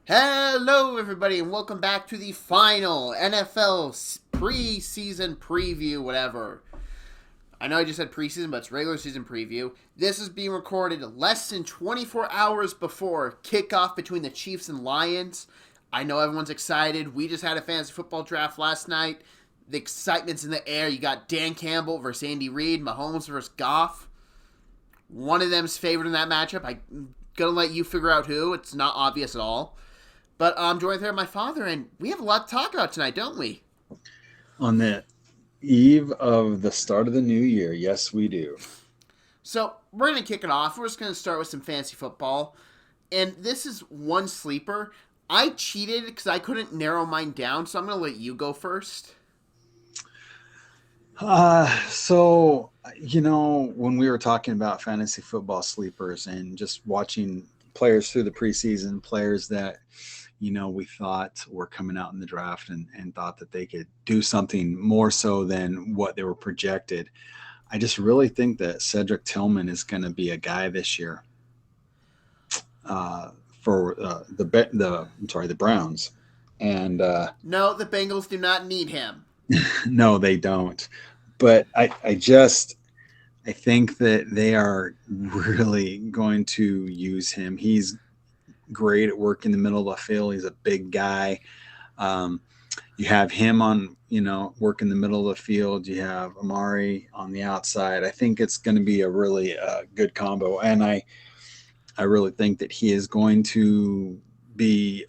Hello, everybody, and welcome back to the final NFL preseason preview, whatever. I know I just said preseason, but it's regular season preview. This is being recorded less than 24 hours before kickoff between the Chiefs and Lions. I know everyone's excited. We just had a fantasy football draft last night. The excitement's in the air. You got Dan Campbell versus Andy Reid, Mahomes versus Goff. One of them's favored in that matchup. I'm going to let you figure out who. It's not obvious at all. But I'm joined here with my father, and we have a lot to talk about tonight, don't we? On the eve of the start of the new year, yes, we do. So we're going to kick it off. We're just going to start with some fantasy football. And this is one sleeper. I cheated because I couldn't narrow mine down, so I'm going to let you go first. When we were talking about fantasy football sleepers and just watching players through the preseason, players that, we thought were coming out in the draft and thought that they could do something more so than what they were projected. I just really think that Cedric Tillman is going to be a guy this year for the Browns. And No, the Bengals do not need him. no, they don't. But I think that they are really going to use him. He's great at work in the middle of the field. He's a big guy. You have him on, work in the middle of the field. You have Amari on the outside. I think it's going to be a really good combo. And I really think that he is going to be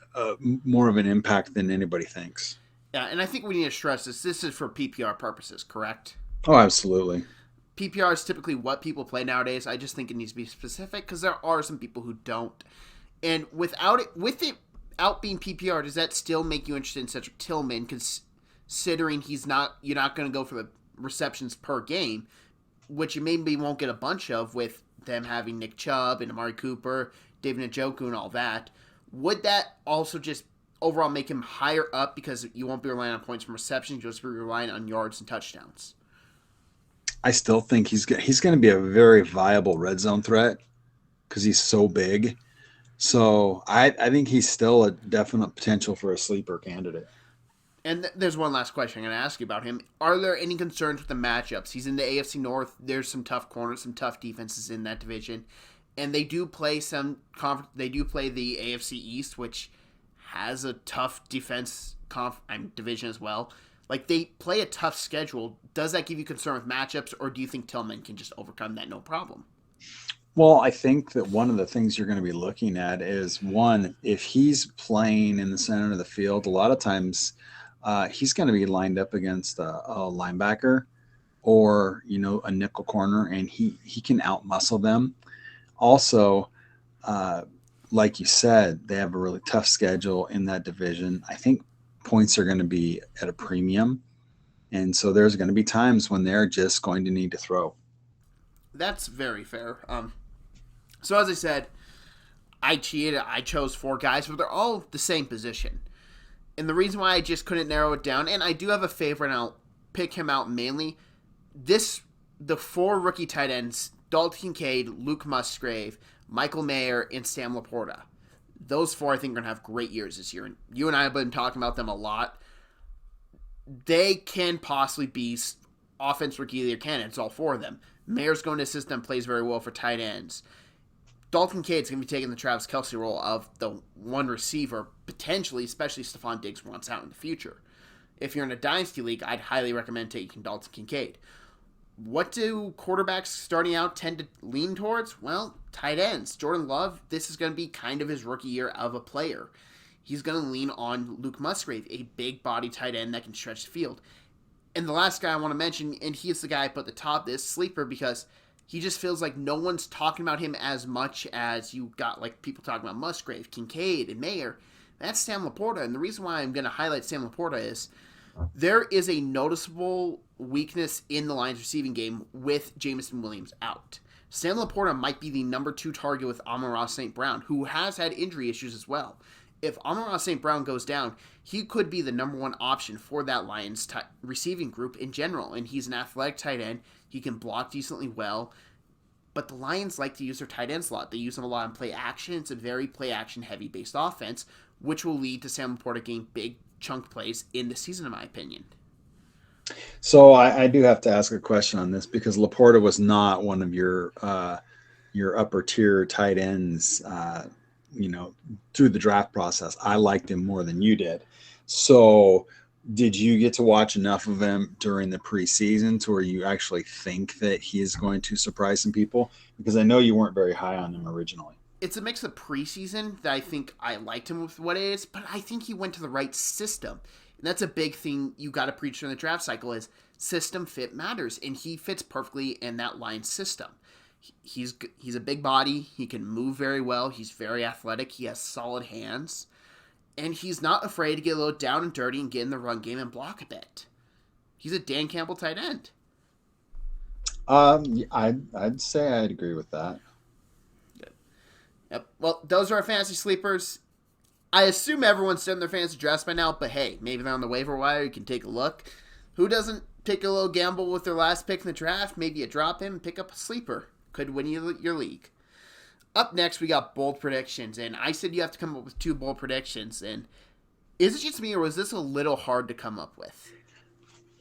more of an impact than anybody thinks. Yeah, and I think we need to stress this. This is for PPR purposes, correct? Oh, absolutely. PPR is typically what people play nowadays. I just think it needs to be specific because there are some people who don't. And with it out being PPR, does that still make you interested in Cedric Tillman? Considering you're not going to go for the receptions per game, which you maybe won't get a bunch of with them having Nick Chubb and Amari Cooper, David Njoku, and all that. Would that also just overall make him higher up because you won't be relying on points from receptions, you'll just be relying on yards and touchdowns? I still think he's going to be a very viable red zone threat because he's so big. So I think he's still a definite potential for a sleeper candidate. And there's one last question I'm going to ask you about him. Are there any concerns with the matchups? He's in the AFC North. There's some tough corners, some tough defenses in that division, and they do play They do play the AFC East, which has a tough division as well. Like they play a tough schedule. Does that give you concern with matchups, or do you think Tillman can just overcome that no problem? Well, I think that one of the things you're going to be looking at is one, if he's playing in the center of the field, a lot of times he's going to be lined up against a linebacker or, a nickel corner, and he can outmuscle them. Also, like you said, they have a really tough schedule in that division. I think points are going to be at a premium. And so there's going to be times when they're just going to need to throw. That's very fair. So as I said, I cheated. I chose four guys, but they're all the same position. And the reason why I just couldn't narrow it down, and I do have a favorite, and I'll pick him out mainly. The four rookie tight ends, Dalton Kincaid, Luke Musgrave, Michael Mayer, and Sam Laporta. Those four, I think, are going to have great years this year. And you and I have been talking about them a lot. They can possibly be offense rookie of the year candidates, all four of them. Mayer's going to assist them, plays very well for tight ends. Dalton Cade's going to be taking the Travis Kelce role of the one receiver, potentially, especially if Stephon Diggs wants out in the future. If you're in a dynasty league, I'd highly recommend taking Dalton Kincaid. What do quarterbacks starting out tend to lean towards? Well, tight ends. Jordan Love, this is going to be kind of his rookie year of a player. He's going to lean on Luke Musgrave, a big body tight end that can stretch the field. And the last guy I want to mention, and he's the guy I put at the top, this sleeper, because he just feels like no one's talking about him as much as you got like people talking about Musgrave, Kincaid, and Mayer. That's Sam Laporta. And the reason why I'm going to highlight Sam Laporta is there is a noticeable weakness in the Lions receiving game with Jameson Williams out. Sam Laporta might be the number 2 target with Amon-Ra St. Brown, who has had injury issues as well. If Amon-Ra St. Brown goes down, he could be the number 1 option for that Lions receiving group in general. And he's an athletic tight end. He can block decently well. But the Lions like to use their tight ends a lot. They use them a lot in play action. It's a very play action heavy based offense, which will lead to Sam Laporta getting big chunk plays in the season, in my opinion. So I do have to ask a question on this because Laporta was not one of your upper tier tight ends, through the draft process. I liked him more than you did. So did you get to watch enough of him during the preseason to where you actually think that he is going to surprise some people? Because I know you weren't very high on him originally. It's a mix of preseason that I think I liked him with what it is, but I think he went to the right system. And that's a big thing you got to preach during the draft cycle is system fit matters, and he fits perfectly in that Lions system. He's a big body. He can move very well. He's very athletic. He has solid hands, and he's not afraid to get a little down and dirty and get in the run game and block a bit. He's a Dan Campbell tight end. I'd say I'd agree with that. Good. Yep. Well, those are our fantasy sleepers. I assume everyone's done their fantasy drafts by now, but hey, maybe they're on the waiver wire. You can take a look. Who doesn't take a little gamble with their last pick in the draft? Maybe you drop him and pick up a sleeper. Could win you your league. Up next, we got bold predictions, and I said you have to come up with 2 bold predictions. And is it just me, or was this a little hard to come up with?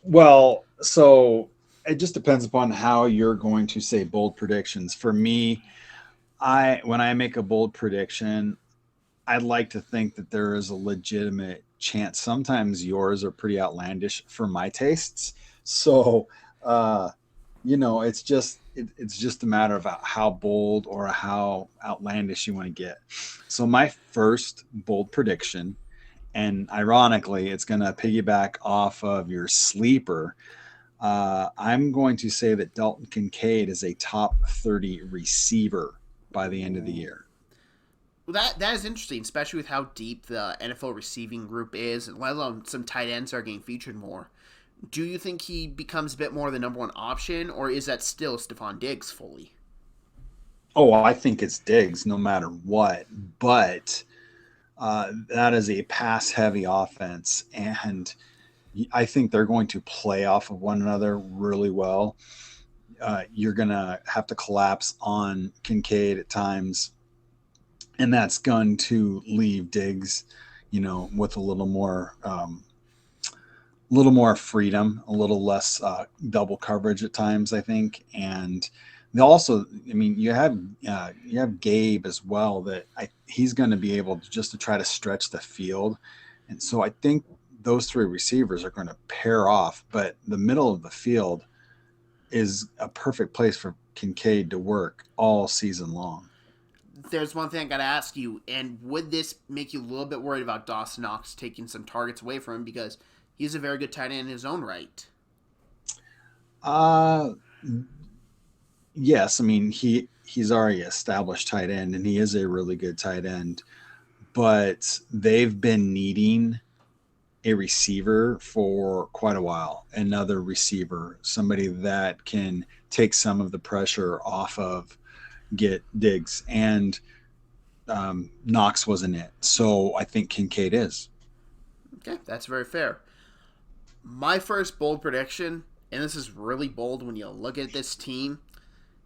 Well, so it just depends upon how you're going to say bold predictions. For me, when I make a bold prediction, I'd like to think that there is a legitimate chance. Sometimes yours are pretty outlandish for my tastes. So, it's just a matter of how bold or how outlandish you want to get. So my first bold prediction, and ironically, it's going to piggyback off of your sleeper. I'm going to say that Dalton Kincaid is a top 30 receiver by the end of the year. Well, that is interesting, especially with how deep the NFL receiving group is, and let alone some tight ends are getting featured more. Do you think he becomes a bit more the number 1 option, or is that still Stephon Diggs fully? Oh, I think it's Diggs no matter what, but that is a pass-heavy offense, and I think they're going to play off of one another really well. You're going to have to collapse on Kincaid at times, and that's going to leave Diggs, with a little more freedom, a little less double coverage at times, I think. And they also, you have Gabe as well that he's going to be able to try to stretch the field. And so I think those 3 receivers are going to pair off, but the middle of the field is a perfect place for Kincaid to work all season long. There's one thing I got to ask you, and would this make you a little bit worried about Dawson Knox taking some targets away from him, because he's a very good tight end in his own right? Yes. He's already established tight end, and he is a really good tight end, but they've been needing a receiver for quite a while. Another receiver, somebody that can take some of the pressure off of get Diggs, and Knox wasn't it. So I think Kincaid is. Okay, that's very fair. My first bold prediction, and this is really bold when you look at this team,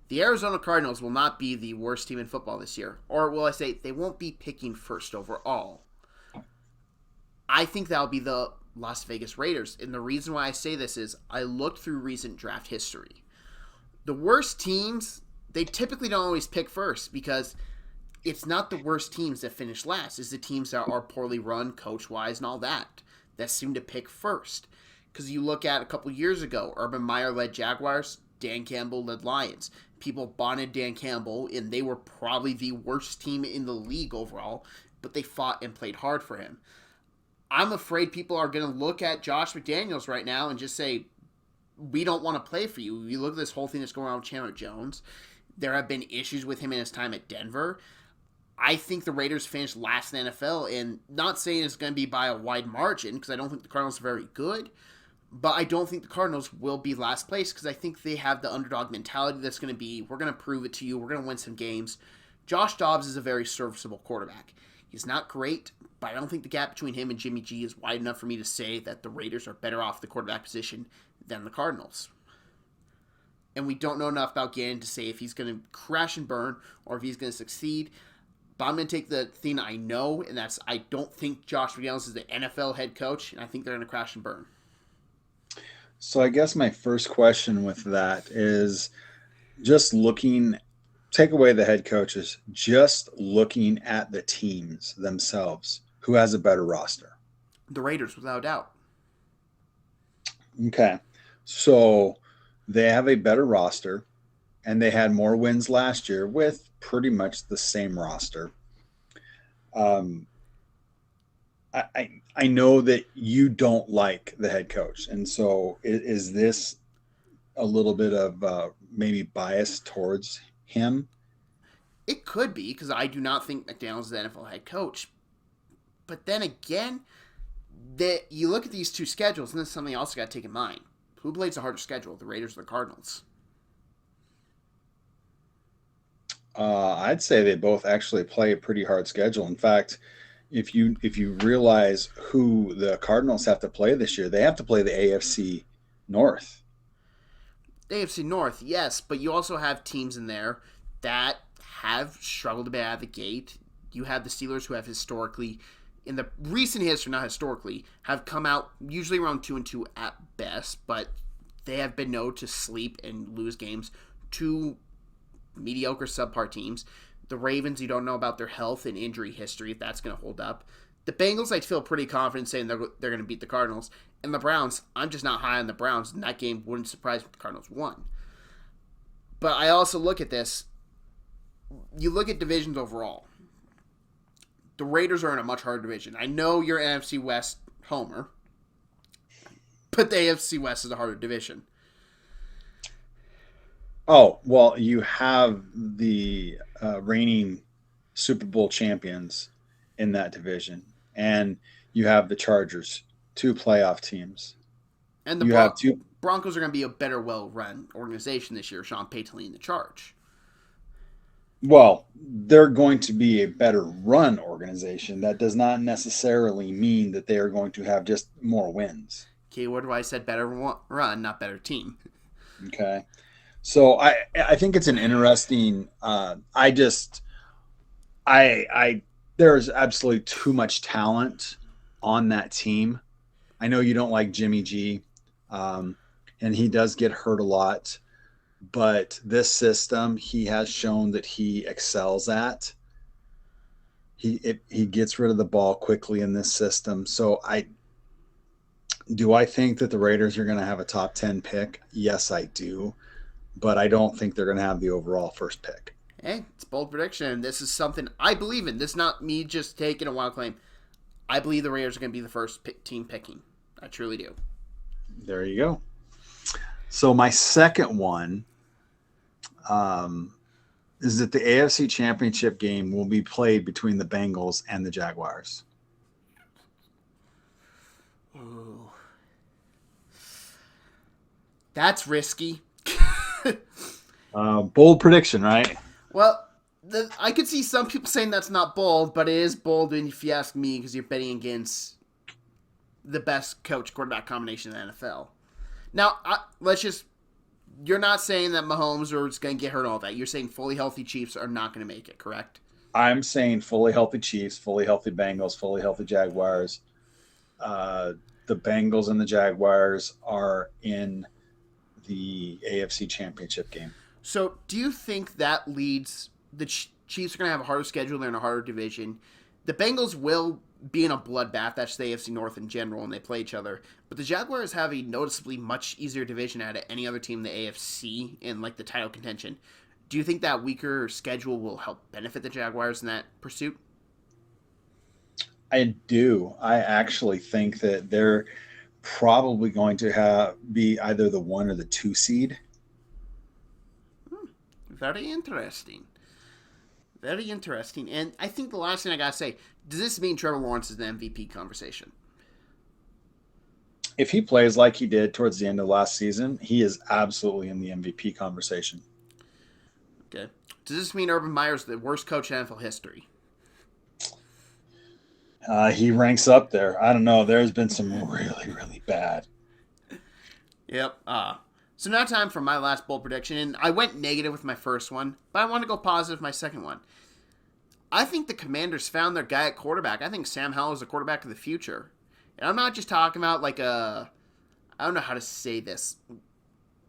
the Arizona Cardinals will not be the worst team in football this year. Or will I say they won't be picking first overall. I think that'll be the Las Vegas Raiders. And the reason why I say this is I looked through recent draft history. The worst teams, they typically don't always pick first, because it's not the worst teams that finish last. It's the teams that are poorly run, coach-wise, and all that seem to pick first. Because you look at a couple years ago, Urban Meyer led Jaguars, Dan Campbell led Lions. People bonded Dan Campbell, and they were probably the worst team in the league overall, but they fought and played hard for him. I'm afraid people are going to look at Josh McDaniels right now and just say, we don't want to play for you. You look at this whole thing that's going on with Chandler Jones. There have been issues with him in his time at Denver. I think the Raiders finished last in the NFL, and not saying it's going to be by a wide margin, because I don't think the Cardinals are very good, but I don't think the Cardinals will be last place, because I think they have the underdog mentality that's going to be, we're going to prove it to you, we're going to win some games. Josh Dobbs is a very serviceable quarterback. He's not great, but I don't think the gap between him and Jimmy G is wide enough for me to say that the Raiders are better off the quarterback position than the Cardinals. And we don't know enough about Gannon to say if he's going to crash and burn or if he's going to succeed. But I'm going to take the thing I know, and that's I don't think Josh McDaniels is the NFL head coach, and I think they're going to crash and burn. So I guess my first question with that is just looking, take away the head coaches, just looking at the teams themselves. Who has a better roster? The Raiders, without a doubt. Okay. So they have a better roster, and they had more wins last year with pretty much the same roster. Um, I know that you don't like the head coach, and so is this a little bit of maybe bias towards him? It could be, because I do not think McDaniels is the NFL head coach. But then again, that you look at these two schedules, and this is something you also got to take in mind. Who plays a harder schedule, the Raiders or the Cardinals? I'd say they both actually play a pretty hard schedule. In fact, if you realize who the Cardinals have to play this year, they have to play the AFC North. The AFC North, yes, but you also have teams in there that have struggled a bit out of the gate. You have the Steelers, who have historically, in the recent history, not historically, have come out usually around 2-2 at best, but they have been known to sleep and lose games to mediocre subpar teams. The Ravens, you don't know about their health and injury history, if that's going to hold up. The Bengals, I feel pretty confident saying they're going to beat the Cardinals. And the Browns, I'm just not high on the Browns, and that game wouldn't surprise me if the Cardinals won. But I also look at this. You look at divisions overall. The Raiders are in a much harder division. I know you're NFC West homer, but the AFC West is a harder division. Oh, well, you have the reigning Super Bowl champions in that division, and you have the Chargers, two playoff teams. And the Broncos are going to be a better, well-run organization this year. Sean Payton leading the charge. Well, they're going to be a better run organization. That does not necessarily mean that they are going to have just more wins. Keyword why I said better run, not better team. Okay. So I think it's an interesting there's absolutely too much talent on that team. I know you don't like Jimmy G, and he does get hurt a lot, but this system he has shown that he excels at. He gets rid of the ball quickly in this system. So I think that the Raiders are going to have a top 10 pick? Yes, I do. But I don't think they're going to have the overall first pick. Hey, it's a bold prediction. This is something I believe in. This is not me just taking a wild claim. I believe the Raiders are going to be the first team picking. I truly do. There you go. So my second one is that the AFC Championship game will be played between the Bengals and the Jaguars. Ooh. That's risky. Bold prediction, right? Well, I could see some people saying that's not bold, but it is bold if you ask me, because you're betting against the best coach-quarterback combination in the NFL. Now, you're not saying that Mahomes is going to get hurt and all that. You're saying fully healthy Chiefs are not going to make it, correct? I'm saying fully healthy Chiefs, fully healthy Bengals, fully healthy Jaguars. The Bengals and the Jaguars are in the AFC Championship game. So, do you think that leads the Chiefs are going to have a harder schedule? They're in a harder division. The Bengals will be in a bloodbath. That's the AFC North in general, and they play each other. But the Jaguars have a noticeably much easier division out of any other team in the AFC in like the title contention. Do you think that weaker schedule will help benefit the Jaguars in that pursuit? I do. I actually think that they're probably going to be either the 1 or the 2 seed. Very interesting. Very interesting. And I think the last thing I got to say, does this mean Trevor Lawrence is the MVP conversation? If he plays like he did towards the end of last season, he is absolutely in the MVP conversation. Okay. Does this mean Urban Meyer's the worst coach in NFL history? He ranks up there. I don't know. There's been some really, really bad. Yep. So now time for my last bold prediction. And I went negative with my first one, but I want to go positive with my second one. I think the Commanders found their guy at quarterback. I think Sam Howell is the quarterback of the future. And I'm not just talking about like I don't know how to say this,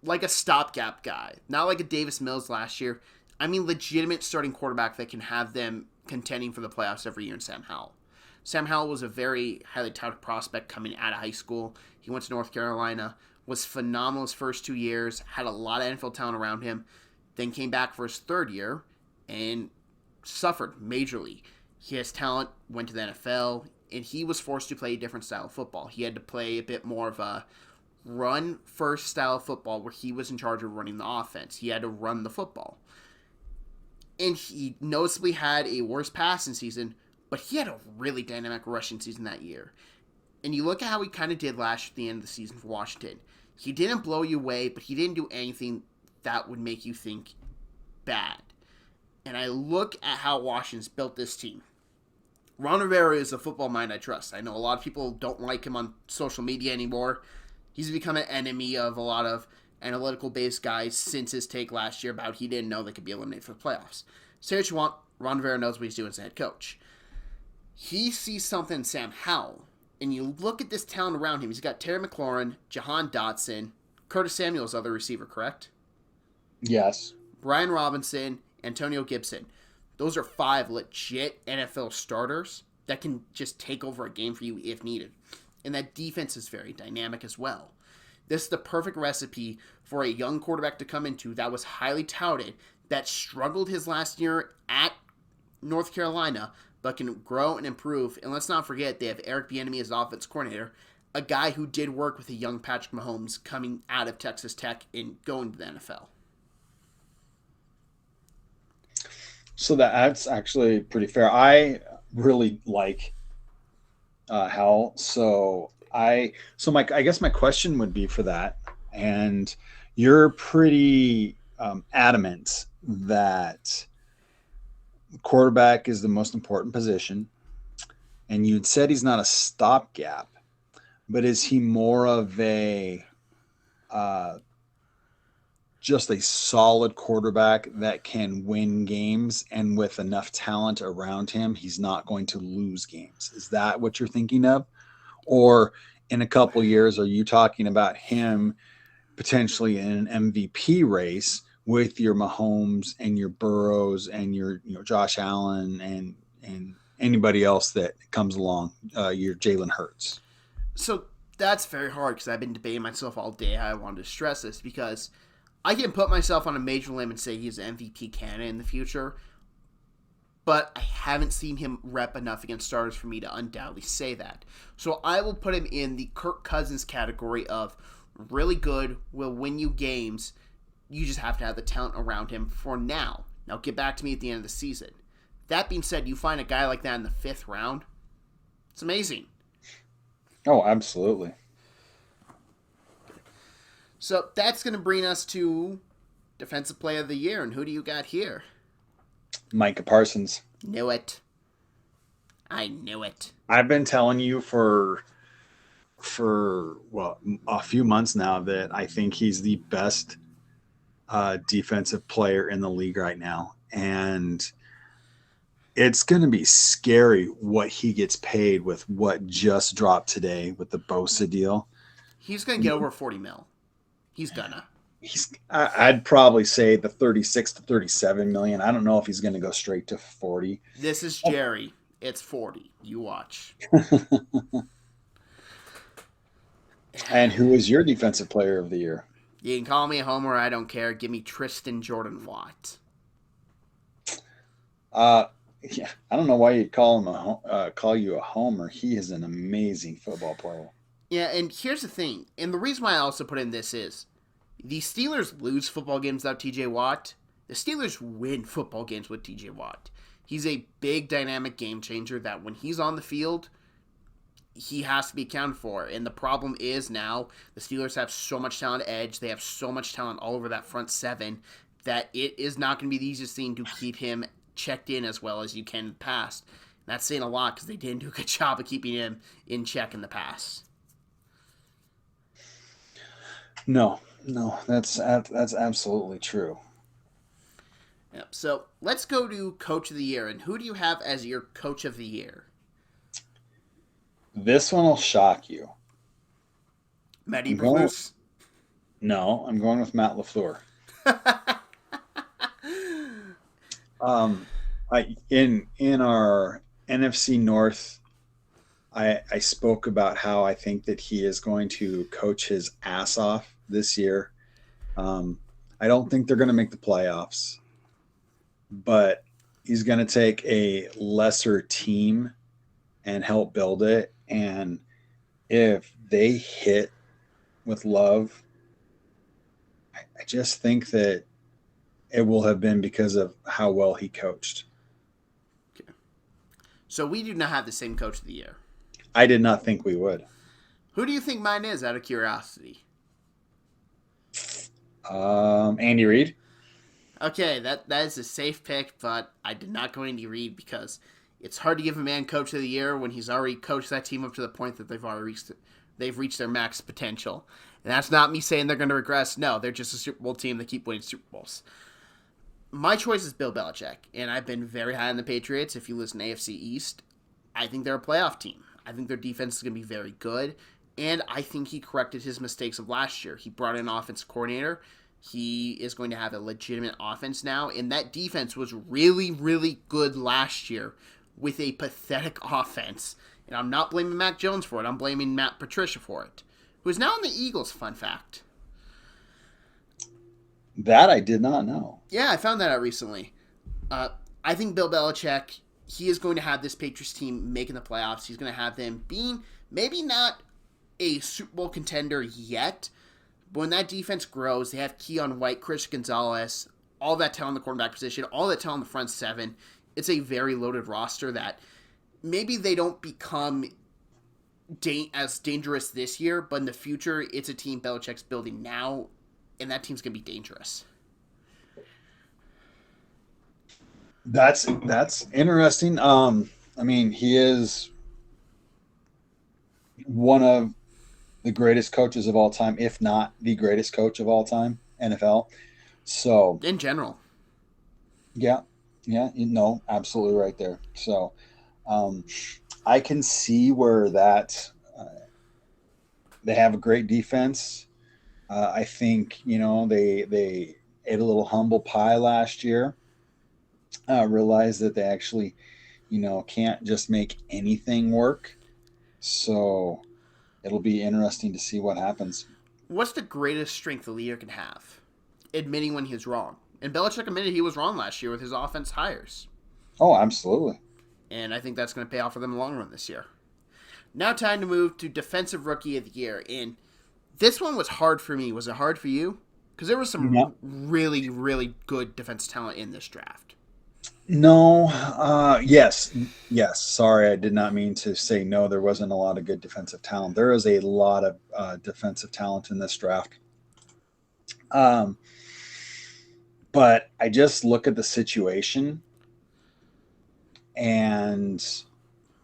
like a stopgap guy. Not like a Davis Mills last year. I mean legitimate starting quarterback that can have them contending for the playoffs every year in Sam Howell. Sam Howell was a very highly touted prospect coming out of high school. He went to North Carolina, was phenomenal his first 2 years, had a lot of NFL talent around him, then came back for his third year and suffered majorly. He has talent, went to the NFL, and he was forced to play a different style of football. He had to play a bit more of a run-first style of football where he was in charge of running the offense. He had to run the football. And he noticeably had a worse passing season, but he had a really dynamic rushing season that year. And you look at how he kind of did last year at the end of the season for Washington. He didn't blow you away, but he didn't do anything that would make you think bad. And I look at how Washington's built this team. Ron Rivera is a football mind I trust. I know a lot of people don't like him on social media anymore. He's become an enemy of a lot of analytical-based guys since his take last year about he didn't know they could be eliminated for the playoffs. Say what you want, Ron Rivera knows what he's doing as a head coach. He sees something in Sam Howell, and you look at this talent around him. He's got Terry McLaurin, Jahan Dotson, Curtis Samuel's other receiver, correct? Yes. Brian Robinson, Antonio Gibson. Those are 5 legit NFL starters that can just take over a game for you if needed. And that defense is very dynamic as well. This is the perfect recipe for a young quarterback to come into that was highly touted, that struggled his last year at North Carolina, but can grow and improve. And let's not forget, they have Eric Bieniemy as offense coordinator, a guy who did work with a young Patrick Mahomes coming out of Texas Tech and going to the NFL. So that's actually pretty fair. I really like Howell. I guess my question would be for that, and you're pretty adamant that quarterback is the most important position, and you'd said he's not a stopgap, but is he more of a just a solid quarterback that can win games, and with enough talent around him, he's not going to lose games? Is that what you're thinking of? Or in a couple years, are you talking about him potentially in an MVP race with your Mahomes and your Burrows and your Josh Allen and anybody else that comes along, your Jalen Hurts? So that's very hard because I've been debating myself all day. I wanted to stress this because I can put myself on a major limb and say he's an MVP candidate in the future, but I haven't seen him rep enough against starters for me to undoubtedly say that. So I will put him in the Kirk Cousins category of really good, will win you games. You just have to have the talent around him for now. Now get back to me at the end of the season. That being said, you find a guy like that in the 5th round, it's amazing. Oh, absolutely. So that's going to bring us to Defensive Player of the Year. And who do you got here? Micah Parsons. Knew it. I knew it. I've been telling you for a few months now that I think he's the best defensive player in the league right now. And it's going to be scary what he gets paid with what just dropped today with the Bosa deal. He's going to get over 40 mil. He's gonna. I'd probably say the 36 to 37 million. I don't know if he's going to go straight to 40. This is Jerry. It's 40. You watch. And who is your defensive player of the year? You can call me a homer. I don't care. Give me Tristan Jordan Watt. Yeah, I don't know why you'd call you a homer. He is an amazing football player. Yeah, and here's the thing, and the reason why I also put in this is, the Steelers lose football games without TJ Watt. The Steelers win football games with TJ Watt. He's a big, dynamic game changer that when he's on the field, he has to be accounted for. And the problem is now, the Steelers have so much talent edge, they have so much talent all over that front 7, that it is not going to be the easiest thing to keep him checked in as well as you can in the past. And that's saying a lot because they didn't do a good job of keeping him in check in the past. No, that's absolutely true. Yep. So let's go to Coach of the Year. And who do you have as your Coach of the Year? This one will shock you. Matt I'm going. Eberflus? No, I'm going with Matt LaFleur. Um, in our NFC North, I spoke about how I think that he is going to coach his ass off this year. Um, I don't think they're going to make the playoffs, but he's going to take a lesser team and help build it. And if they hit with Love, I just think that it will have been because of how well he coached. Okay. So we do not have the same Coach of the Year. I did not think we would. Who do you think mine is, out of curiosity? Andy Reid. Okay, that is a safe pick, but I did not go Andy Reid because it's hard to give a man Coach of the Year when he's already coached that team up to the point that they've reached their max potential. And that's not me saying they're going to regress. No, they're just a Super Bowl team that keep winning Super Bowls. My choice is Bill Belichick, and I've been very high on the Patriots. If you listen to AFC East, I think they're a playoff team. I think their defense is going to be very good, and I think he corrected his mistakes of last year. He brought in an offensive coordinator. He is going to have a legitimate offense now, and that defense was really, really good last year with a pathetic offense. And I'm not blaming Mac Jones for it. I'm blaming Matt Patricia for it, who is now in the Eagles, fun fact. That I did not know. Yeah, I found that out recently. I think Bill Belichick, he is going to have this Patriots team making the playoffs. He's going to have them being maybe not a Super Bowl contender yet, but when that defense grows, they have Keon White, Chris Gonzalez, all that talent in the quarterback position, all that talent in the front seven. It's a very loaded roster that maybe they don't become as dangerous this year, but in the future, it's a team Belichick's building now, and that team's going to be dangerous. That's interesting. I mean, he is one of the greatest coaches of all time, if not the greatest coach of all time, NFL. So In general. yeah, absolutely right there. So I can see where that they have a great defense. I think they ate a little humble pie last year. Realized that they actually, can't just make anything work. So it'll be interesting to see what happens. What's the greatest strength a leader can have? Admitting when he's wrong. And Belichick admitted he was wrong last year with his offense hires. Oh, absolutely. And I think that's going to pay off for them in the long run this year. Now time to move to Defensive Rookie of the Year. And this one was hard for me. Was it hard for you? Because there was some really, really good defensive talent in this draft. No, yes. Sorry, I did not mean to say no. There wasn't a lot of good defensive talent. There is a lot of defensive talent in this draft. But I just look at the situation, and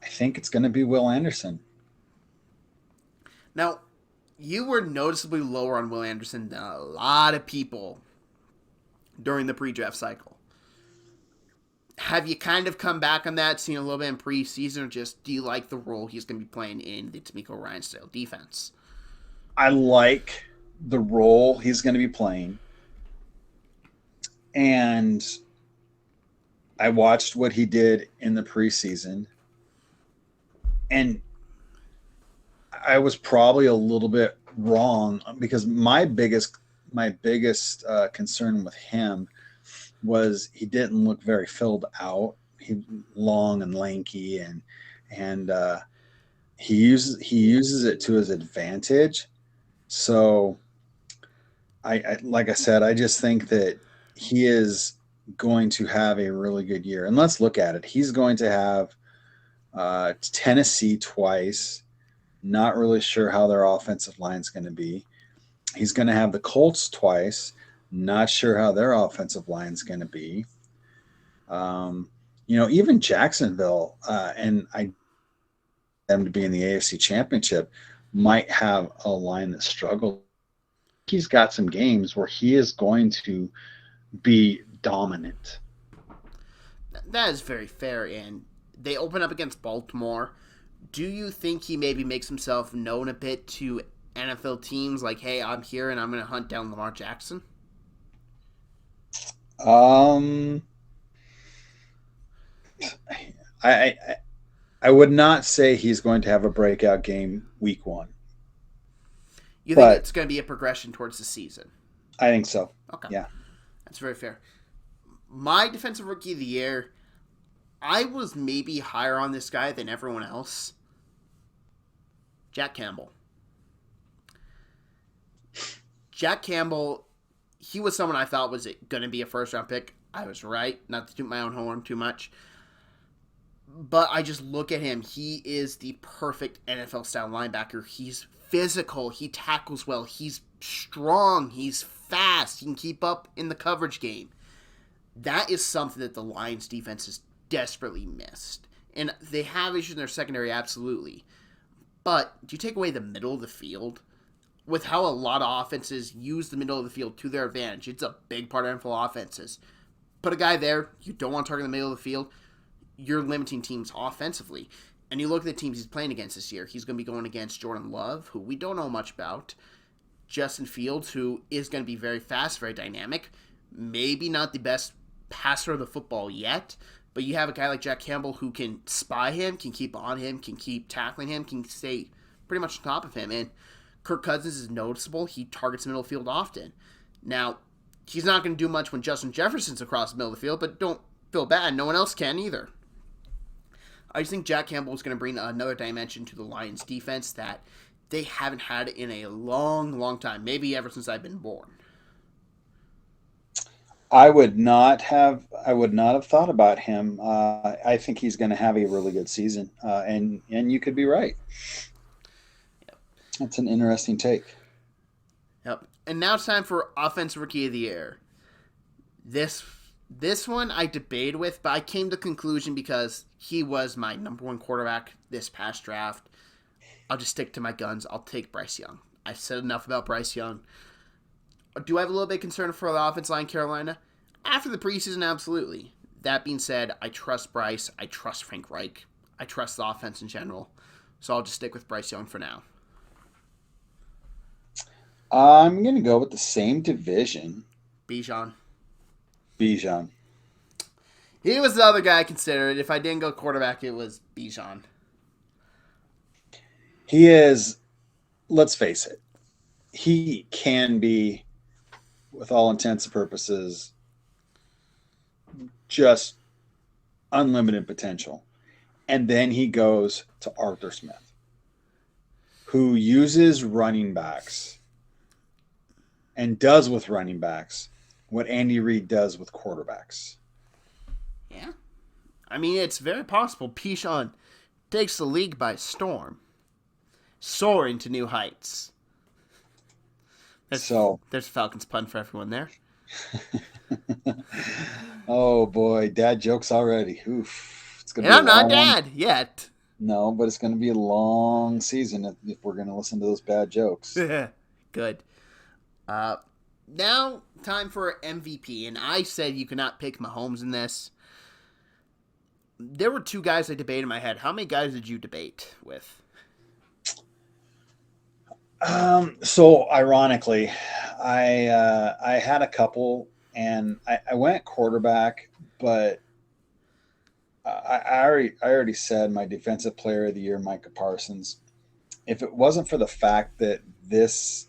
I think it's going to be Will Anderson. Now, you were noticeably lower on Will Anderson than a lot of people during the pre-draft cycle. Have you kind of come back on that, seen a little bit in preseason, or just do you like the role he's going to be playing in the DeMeco Ryans style defense? I like the role he's going to be playing. And I watched what he did in the preseason. And I was probably a little bit wrong because my biggest concern with him was he didn't look very filled out. He long and lanky, and he uses it to his advantage. So I like I said, I just think that he is going to have a really good year. And let's look at it. He's going to have Tennessee twice. Not really sure how their offensive line is going to be. He's going to have the Colts twice. Not sure how their offensive line is going to be. Even Jacksonville, and I them to be in the AFC Championship, might have a line that struggles. He's got some games where he is going to be dominant. That is very fair, and they open up against Baltimore. Do you think he maybe makes himself known a bit to NFL teams like, hey, I'm here and I'm going to hunt down Lamar Jackson? Um, I I would not say he's going to have a breakout game week one, You think but it's going to be a progression towards the season? I think so. Okay, Yeah. that's very fair. My defensive rookie of the year, I was maybe higher on this guy than everyone else. Jack Campbell. Jack Campbell, he was someone I thought was going to be a first round pick. I was right, not to toot my own horn too much. But I just look at him. He is the perfect NFL style linebacker. He's physical. He tackles well. He's strong. He's fast. He can keep up in the coverage game. That is something that the Lions defense has desperately missed. And they have issues in their secondary, absolutely. But do you take away the middle of the field? With how a lot of offenses use the middle of the field to their advantage, it's a big part of NFL offenses. Put a guy there, you don't want to target the middle of the field, you're limiting teams offensively. And you look at the teams he's playing against this year. He's going to be going against Jordan Love, who we don't know much about. Justin Fields, who is going to be very fast, very dynamic. Maybe not the best passer of the football yet, but you have a guy like Jack Campbell who can spy him, can keep on him, can keep tackling him, can stay pretty much on top of him. And Kirk Cousins is noticeable. He targets the middle of the field often. Now, he's not going to do much when Justin Jefferson's across the middle of the field, but don't feel bad. No one else can either. I just think Jack Campbell is going to bring another dimension to the Lions defense that they haven't had in a long, long time. Maybe ever since I've been born. I would not have thought about him. I think he's going to have a really good season, and you could be right. Yep. That's an interesting take. Yep. And now it's time for Offensive Rookie of the Year. This one I debated with, but I came to the conclusion because he was my number one quarterback this past draft. I'll just stick to my guns. I'll take Bryce Young. I've said enough about Bryce Young. Do I have a little bit of concern for the offense line, Carolina? After the preseason, absolutely. That being said, I trust Bryce. I trust Frank Reich. I trust the offense in general. So I'll just stick with Bryce Young for now. I'm going to go with the same division. Bijan. Bijan. He was the other guy I considered. If I didn't go quarterback, it was Bijan. He is, let's face it, he can be, with all intents and purposes, just unlimited potential. And then he goes to Arthur Smith, who uses running backs and does with running backs what Andy Reid does with quarterbacks. Yeah. I mean, it's very possible Bijan takes the league by storm, soaring to new heights. There's a Falcons pun for everyone there. Oh boy, dad jokes already. Oof. It's gonna And be I'm not dad yet. No, but it's going to be a long season if we're going to listen to those bad jokes. Good. Now, time for MVP. And I said you could not pick Mahomes in this. There were two guys I debated in my head. How many guys did you debate with? So ironically, I had a couple, and I went quarterback, but I already said my defensive player of the year, Micah Parsons. If it wasn't for the fact that this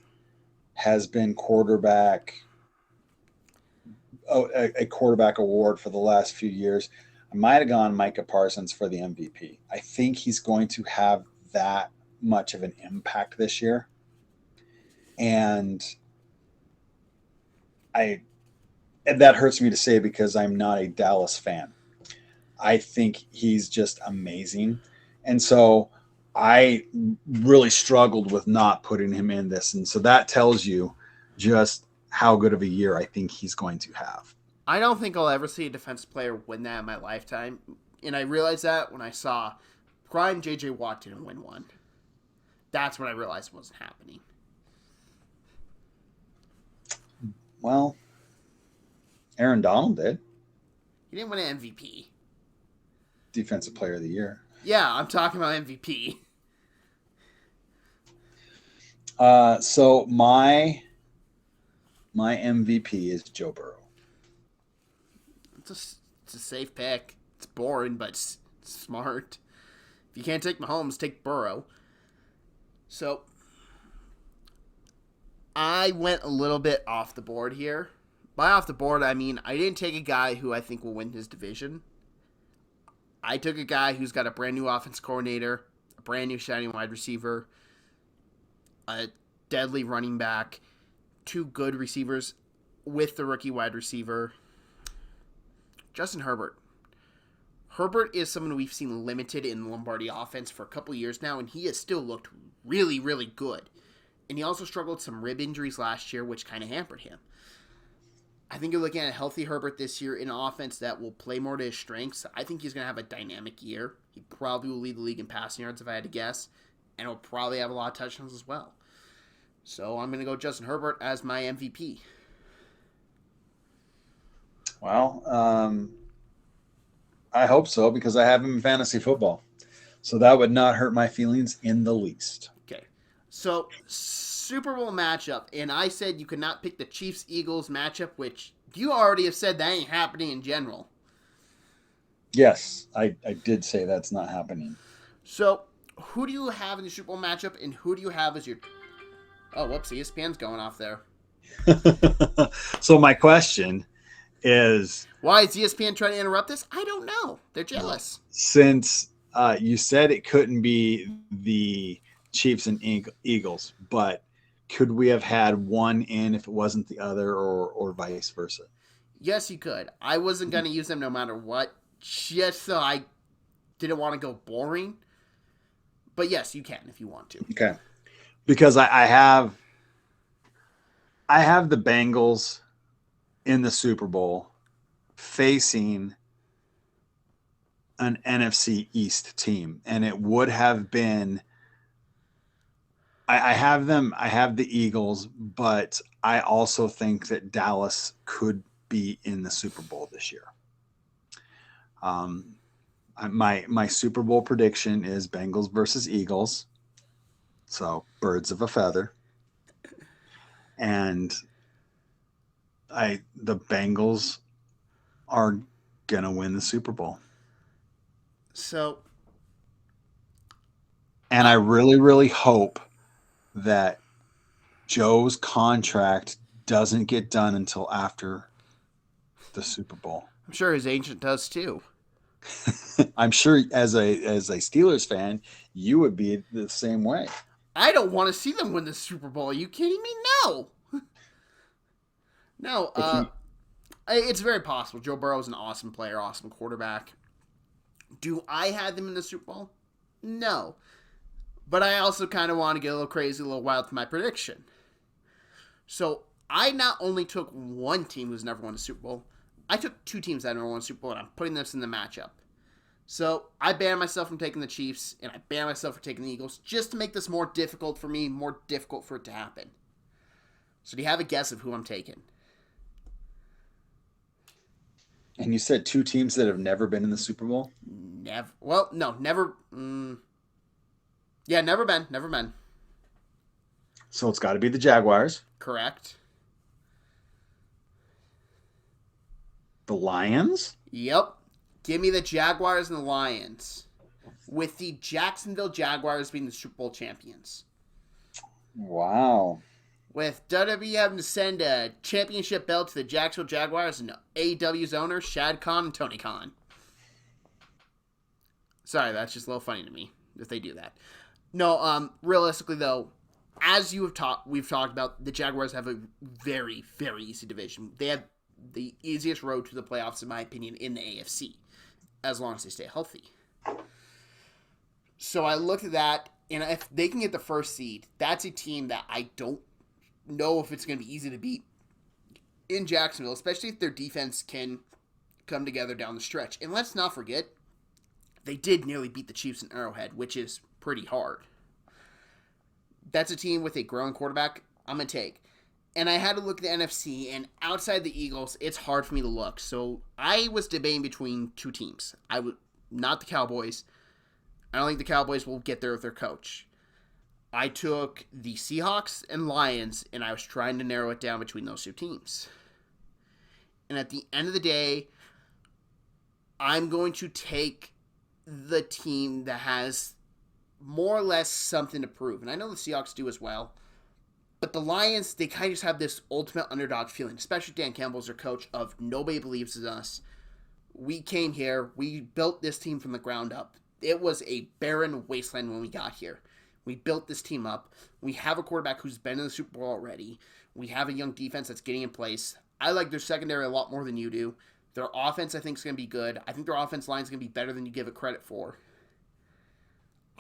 has been a quarterback award for the last few years, I might have gone Micah Parsons for the MVP. I think he's going to have that much of an impact this year. And that hurts me to say because I'm not a Dallas fan. I think he's just amazing. And so I really struggled with not putting him in this. And so that tells you just how good of a year I think he's going to have. I don't think I'll ever see a defensive player win that in my lifetime. And I realized that when I saw prime J.J. Watt didn't win one. That's when I realized it wasn't happening. Well, Aaron Donald did. He didn't win an MVP. Defensive Player of the Year. Yeah, I'm talking about MVP. So my MVP is Joe Burrow. It's a safe pick. It's boring, but it's smart. If you can't take Mahomes, take Burrow. So, I went a little bit off the board here. By off the board, I mean I didn't take a guy who I think will win his division. I took a guy who's got a brand new offense coordinator, a brand new shiny wide receiver, a deadly running back, two good receivers with the rookie wide receiver. Justin Herbert. Herbert is someone we've seen limited in the Lombardi offense for a couple years now, and he has still looked really, really good. And he also struggled with some rib injuries last year, which kind of hampered him. I think you're looking at a healthy Herbert this year in an offense that will play more to his strengths. I think he's going to have a dynamic year. He probably will lead the league in passing yards if I had to guess, and he'll probably have a lot of touchdowns as well. So I'm going to go Justin Herbert as my MVP. Well, I hope so because I have him in fantasy football. So that would not hurt my feelings in the least. Okay. So Super Bowl matchup, and I said you could not pick the Chiefs-Eagles matchup, which you already have said that ain't happening in general. Yes, I did say that's not happening. So who do you have in the Super Bowl matchup, and who do you have as your... Oh, whoops, ESPN's going off there. So my question is... Why is ESPN trying to interrupt this? I don't know. They're jealous. Since you said it couldn't be the Chiefs and Eagles, but could we have had one in if it wasn't the other or vice versa? Yes, you could. I wasn't going to use them no matter what, just so I didn't want to go boring. But yes, you can if you want to. Okay. Because I have the Bengals in the Super Bowl facing an NFC East team, and it would have been I have the Eagles, but I also think that Dallas could be in the Super Bowl this year. My Super Bowl prediction is Bengals versus Eagles. So birds of a feather. And the Bengals are gonna win the Super Bowl. So, and I really, really hope that Joe's contract doesn't get done until after the Super Bowl. I'm sure his agent does too. I'm sure as a Steelers fan, you would be the same way. I don't want to see them win the Super Bowl. Are you kidding me? No. No, it's very possible. Joe Burrow is an awesome player, awesome quarterback. Do I have them in the Super Bowl? No. But I also kind of want to get a little crazy, a little wild with my prediction. So I not only took one team who's never won a Super Bowl, I took two teams that never won a Super Bowl, and I'm putting this in the matchup. So I banned myself from taking the Chiefs, and I banned myself from taking the Eagles, just to make this more difficult for me, more difficult for it to happen. So do you have a guess of who I'm taking? And you said two teams that have never been in the Super Bowl? Never. Well, no, never. Yeah, never been. Never been. So it's got to be the Jaguars. Correct. The Lions? Yep. Give me the Jaguars and the Lions. With the Jacksonville Jaguars being the Super Bowl champions. Wow. With WWE having to send a championship belt to the Jacksonville Jaguars and AEW's owners, Shad Khan and Tony Khan. Sorry, that's just a little funny to me if they do that. No, realistically though, as we've talked about, the Jaguars have a very, very easy division. They have the easiest road to the playoffs, in my opinion, in the AFC, as long as they stay healthy. So I looked at that, and if they can get the first seed, that's a team that I don't know if it's going to be easy to beat in Jacksonville, especially if their defense can come together down the stretch. And let's not forget, they did nearly beat the Chiefs in Arrowhead, which is pretty hard. That's a team with a growing quarterback I'm going to take. And I had to look at the NFC, and outside the Eagles, it's hard for me to look. So I was debating between two teams. Not the Cowboys. I don't think the Cowboys will get there with their coach. I took the Seahawks and Lions, and I was trying to narrow it down between those two teams. And at the end of the day, I'm going to take the team that has more or less something to prove. And I know the Seahawks do as well. But the Lions, they kind of just have this ultimate underdog feeling, especially Dan Campbell's their coach, of nobody believes in us. We came here. We built this team from the ground up. It was a barren wasteland when we got here. We built this team up. We have a quarterback who's been in the Super Bowl already. We have a young defense that's getting in place. I like their secondary a lot more than you do. Their offense, I think, is going to be good. I think their offense line is going to be better than you give it credit for.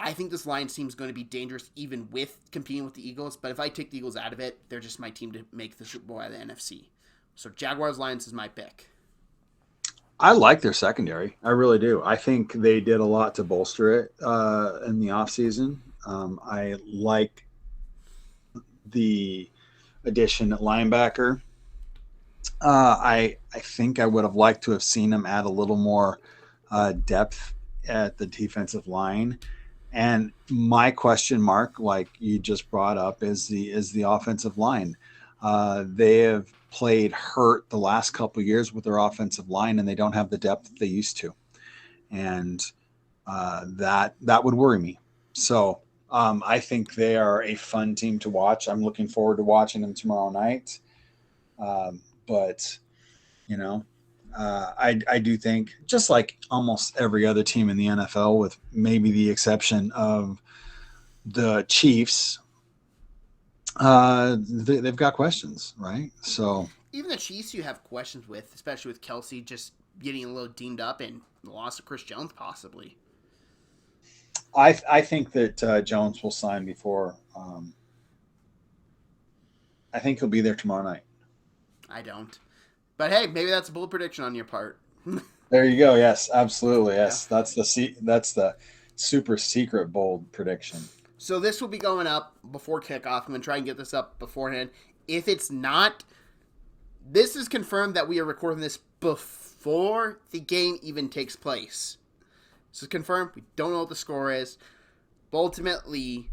I think this Lions team is going to be dangerous even with competing with the Eagles. But if I take the Eagles out of it, they're just my team to make the Super Bowl out of the NFC. So Jaguars-Lions is my pick. I like their secondary. I really do. I think they did a lot to bolster it in the offseason. I like the addition at linebacker. I think I would have liked to have seen them add a little more depth at the defensive line. And my question mark, like you just brought up, is the offensive line. They have played hurt the last couple of years with their offensive line, and they don't have the depth that they used to, and that would worry me. So I think they are a fun team to watch. I'm looking forward to watching them tomorrow night. But you know, I do think, just like almost every other team in the NFL, with maybe the exception of the Chiefs, they've got questions, right? So even the Chiefs you have questions with, especially with Kelsey just getting a little dinged up and the loss of Chris Jones possibly. I think that Jones will sign before. I think he'll be there tomorrow night. I don't. But hey, maybe that's a bold prediction on your part. There you go. Yes, absolutely. Yes, Yeah. that's the super secret bold prediction. So this will be going up before kickoff. I'm going to try and get this up beforehand. If it's not, this is confirmed that we are recording this before the game even takes place. This is confirmed. We don't know what the score is. But ultimately,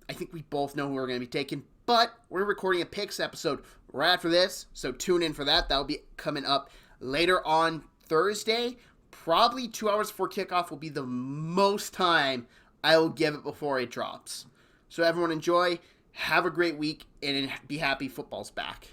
I think we both know who we're going to be taking. But we're recording a picks episode right after this, so tune in for that. That'll be coming up later on Thursday. Probably 2 hours before kickoff will be the most time I will give it before it drops. So everyone enjoy, have a great week, and be happy football's back.